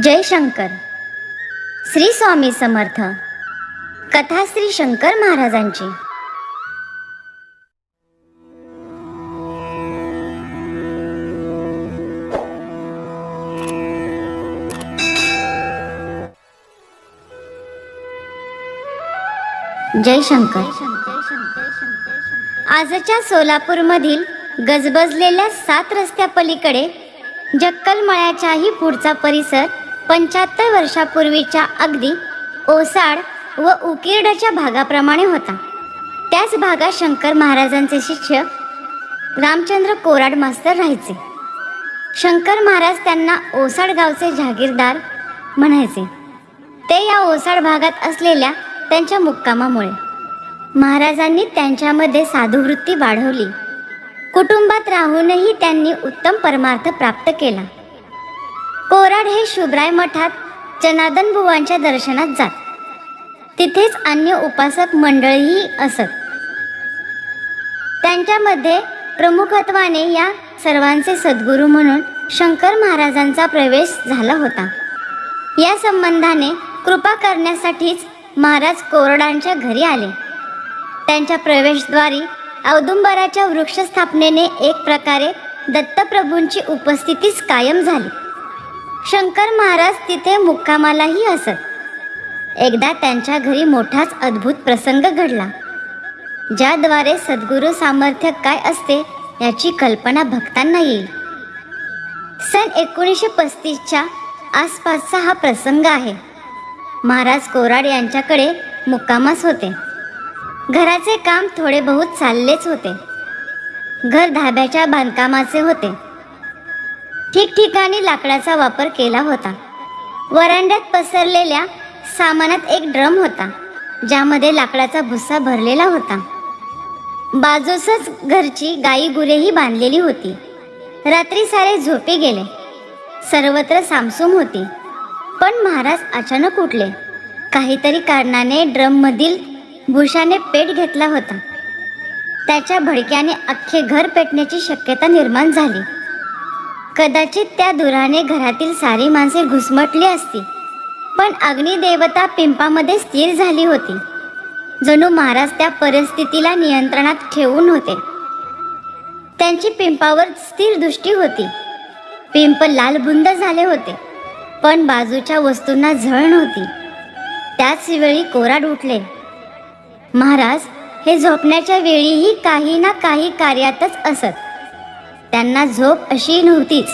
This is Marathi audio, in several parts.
जय शंकर. श्री स्वामी समर्थ. कथा श्री शंकर महाराजांची. जय शंकर. आजच्या सोलापूरमधील गजबजलेल्या 7 रस्त्यापलीकडे जक्कलमळ्याच्याही पुढचा परिसर 75 वर्षापूर्वीच्या अगदी ओसाड व उकिरड्याच्या भागाप्रमाणे होता. त्याच भागात शंकर महाराजांचे शिष्य रामचंद्र कोराड मास्तर राहायचे. शंकर महाराज त्यांना ओसाड गावचे जहागीरदार म्हणायचे. ते या ओसाड भागात असलेल्या त्यांच्या मुक्कामामुळे महाराजांनी त्यांच्यामध्ये साधुवृत्ती वाढवली. कुटुंबात राहूनही त्यांनी उत्तम परमार्थ प्राप्त केला. कोराड हे शुभराय मठात जनार्दन बुवांच्या दर्शनात जात. तिथेच अन्य उपासक मंडळीही असत. त्यांच्यामध्ये प्रमुखत्वाने या सर्वांचे सद्गुरू म्हणून शंकर महाराजांचा प्रवेश झाला होता. या संबंधाने कृपा करण्यासाठीच महाराज कोराडांच्या घरी आले. त्यांच्या प्रवेशद्वारी औदुंबराच्या वृक्षस्थापनेने एक प्रकारे दत्तप्रभूंची उपस्थितीच कायम झाली. शंकर महाराज तिथे मुक्कामालाही असत. एकदा त्यांच्या घरी मोठाच अद्भुत प्रसंग घडला, ज्याद्वारे सद्गुरू सामर्थ्य काय असते याची कल्पना भक्तांना येईल. सन 1935च्या आसपासचा हा प्रसंग आहे. महाराज कोराड यांच्याकडे मुक्कामास होते. घराचे काम थोडे बहुत चाललेच होते. घर धाब्याच्या बांधकामाचे होते. ठिकठिकाणी लाकडाचा वापर केला होता. वरांड्यात पसरलेल्या सामानात एक ड्रम होता, ज्यामध्ये लाकडाचा भुस्सा भरलेला होता. बाजूसच घरची गाई गुरेही बांधलेली होती. रात्री सारे झोपी गेले. सर्वत्र सामसूम होती. पण महाराज अचानक उठले. काहीतरी कारणाने ड्रममधील भुशाने पेट घेतला होता. त्याच्या भडक्याने अख्खे घर पेटण्याची शक्यता निर्माण झाली. कदाचित त्या धुराने घरातील सारी माणसे घुसमटली असती. पण अग्निदेवता पिंपामध्ये स्थिर झाली होती. जणू महाराज त्या परिस्थितीला नियंत्रणात ठेवून होते. त्यांची पिंपावर स्थिर दृष्टी होती. पिंप लालबुंद झाले होते, पण बाजूच्या वस्तूंना झळ नव्हती. त्याच वेळी कोराड उठले. महाराज हे झोपण्याच्या वेळीही काही ना काही कार्यातच असत. त्यांना झोप अशी नव्हतीच.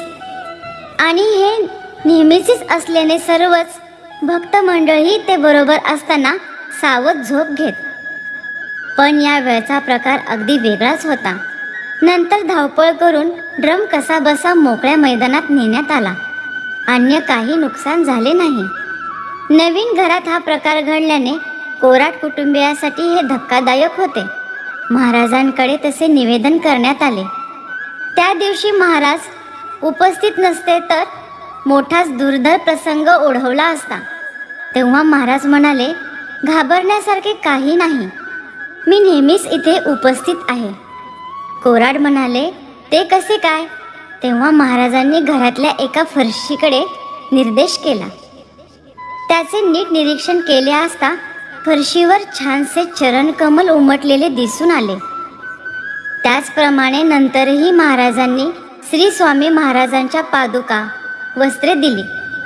आणि हे नेहमीचीच असल्याने सर्वच भक्त मंडळी ते बरोबर असताना सावध झोप घेत. पण या वेळचा प्रकार अगदी वेगळाच होता. नंतर धावपळ करून ड्रम कसा बसा मोकळ्या मैदानात नेण्यात आला. अन्य काही नुकसान झाले नाही. नवीन घरात हा प्रकार घडल्याने कोराड कुटुंबियासाठी हे धक्कादायक होते. महाराजांकडे तसे निवेदन करण्यात आले. त्या दिवशी महाराज उपस्थित नसते तर मोठाच दुर्धर प्रसंग ओढवला असता. तेव्हा महाराज म्हणाले, घाबरण्यासारखे काही नाही, मी नेहमीच इथे उपस्थित आहे. कोराड म्हणाले, ते कसे काय? तेव्हा महाराजांनी घरातल्या एका फरशीकडे निर्देश केला. त्याचे नीट निरीक्षण केले असता फरशीवर छानसे चरणकमल उमटलेले दिसून आले. त्याचप्रमाणे नंतरही महाराजांनी श्री स्वामी महाराजांच्या पादुका वस्त्रे दिली.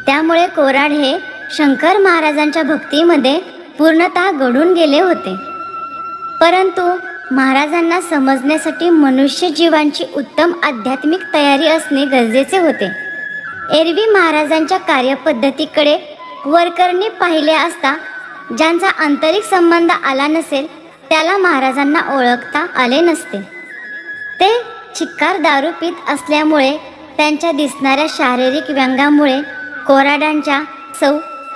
त्यामुळे कोराड हे शंकर महाराजांच्या भक्तीमध्ये पूर्णतः गढून गेले होते. परंतु महाराजांना समजण्यासाठी मनुष्य जीवांची उत्तम आध्यात्मिक तयारी असणे गरजेचे होते. एरवी महाराजांच्या कार्यपद्धतीकडे वरकरणी पाहिले असता ज्यांचा आंतरिक संबंध आला नसेल त्याला महाराजांना ओळखता आले नसते. ते चिक्कार दारू पीत असल्यामुळे त्यांच्या दिसणाऱ्या शारीरिक व्यंगामुळे कोराडांच्या सौ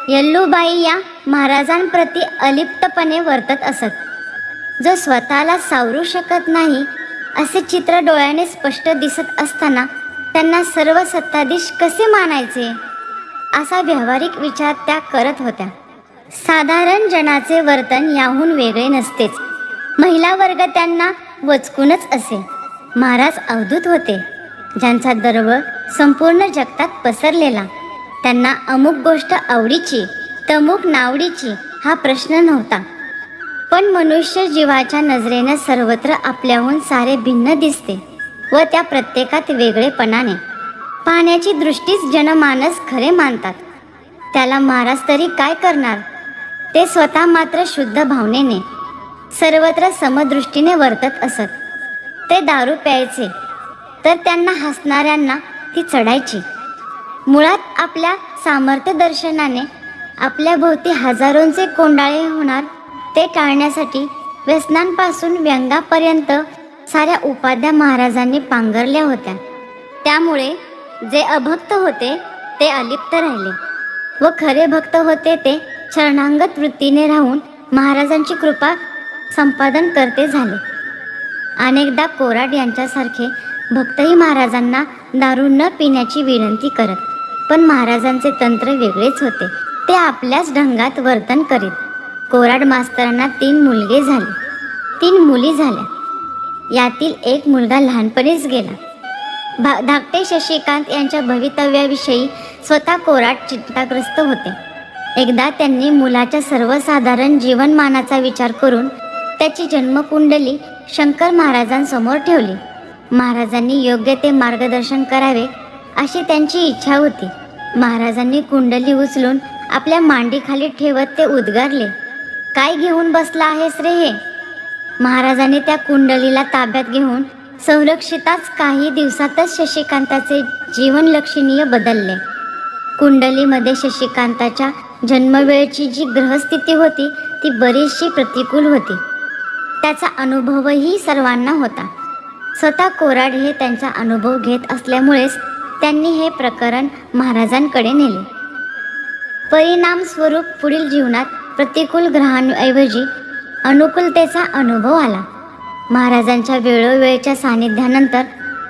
यल्लूबाई या महाराजांप्रती अलिप्तपणे वर्तत असत. जो स्वतःला सावरू शकत नाही असे चित्र डोळ्याने स्पष्ट दिसत असताना त्यांना सर्व सत्ताधीश कसे मानायचे असा व्यावहारिक विचार त्या करत होत्या. साधारण जनाचे वर्तन याहून वेगळे नसतेच. महिला वर्ग त्यांना वचकूनच असे. महाराज अवधूत होते, ज्यांचा दर्व संपूर्ण जगतात पसरलेला. त्यांना अमुक गोष्ट आवडीची तमुक नावडीची हा प्रश्न नव्हता. पण मनुष्य जीवाच्या नजरेनं सर्वत्र आपल्याहून सारे भिन्न दिसते व त्या प्रत्येकात वेगळेपणाने पाहण्याची दृष्टीच जनमानस खरे मानतात. त्याला महाराज तरी काय करणार? ते स्वतः मात्र शुद्ध भावनेने सर्वत्र समदृष्टीने वर्तत असत. ते दारू प्यायचे तर त्यांना हसणाऱ्यांना ती चढायची. मुळात आपल्या सामर्थ्य दर्शनाने आपल्या भोवती हजारोंचे कोंडाळे होणार ते टाळण्यासाठी व्यसनांपासून व्यंगापर्यंत साऱ्या उपाध्या महाराजांनी पांघरल्या होत्या. त्यामुळे जे अभक्त होते ते अलिप्त राहिले व खरे भक्त होते ते शरणागत वृत्तीने राहून महाराजांची कृपा संपादन करते झाले. अनेकदा कोराड यांच्यासारखे भक्तही महाराजांना दारू न पिण्याची विनंती करत, पण महाराजांचे तंत्र वेगळेच होते. ते आपल्याच ढंगात वर्तन करीत. कोराड मास्तरांना 3 मुलगे झाले, 3 मुली झाल्या. यातील एक मुलगा लहानपणीच गेला. धाकटे शशिकांत यांच्या भवितव्याविषयी स्वतः कोराड चिंताग्रस्त होते. एकदा त्यांनी मुलाच्या सर्वसाधारण जीवनमानाचा विचार करून त्याची जन्मकुंडली शंकर महाराजांसमोर ठेवली. महाराजांनी योग्य ते मार्गदर्शन करावे अशी त्यांची इच्छा होती. महाराजांनी कुंडली उचलून आपल्या मांडीखाली ठेवत ते उद्गारले, "काय घेऊन बसला आहेस रे हे?" महाराजांनी त्या कुंडलीला ताब्यात घेऊन संरक्षिताच काही दिवसातच शशिकांताचे जीवन लक्षणीय बदलले. कुंडलीमध्ये शशिकांताच्या जन्मवेळची जी ग्रहस्थिती होती ती बरीचशी प्रतिकूल होती. त्याचा अनुभवही सर्वांना होता. स्वतः कोराड हे त्यांचा अनुभव घेत असल्यामुळेच त्यांनी हे प्रकरण महाराजांकडे नेले. परिणाम स्वरूप पुढील जीवनात प्रतिकूल ग्रहांऐवजी अनुकूलतेचा अनुभव आला. महाराजांच्या वेळोवेळच्या सानिध्यानंतर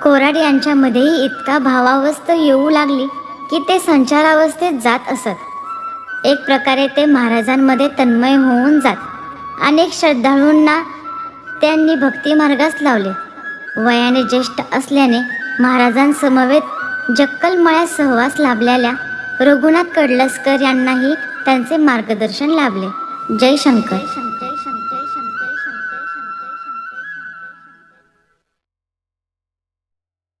कोराड यांच्यामध्येही इतका भावावस्था येऊ लागली की ते संचारावस्थेत जात असत. एक प्रकारे ते महाराजांमध्ये तन्मय होऊन जात. अनेक श्रद्धाळूंना त्यांनी भक्तिमार्गास लावले. वयाने ज्येष्ठ असल्याने महाराजांसमवेत जक्कलमळ्यात सहवास लाभलेल्या रघुनाथ कडलसकर यांनाही त्यांचे मार्गदर्शन लाभले. जय शंकर.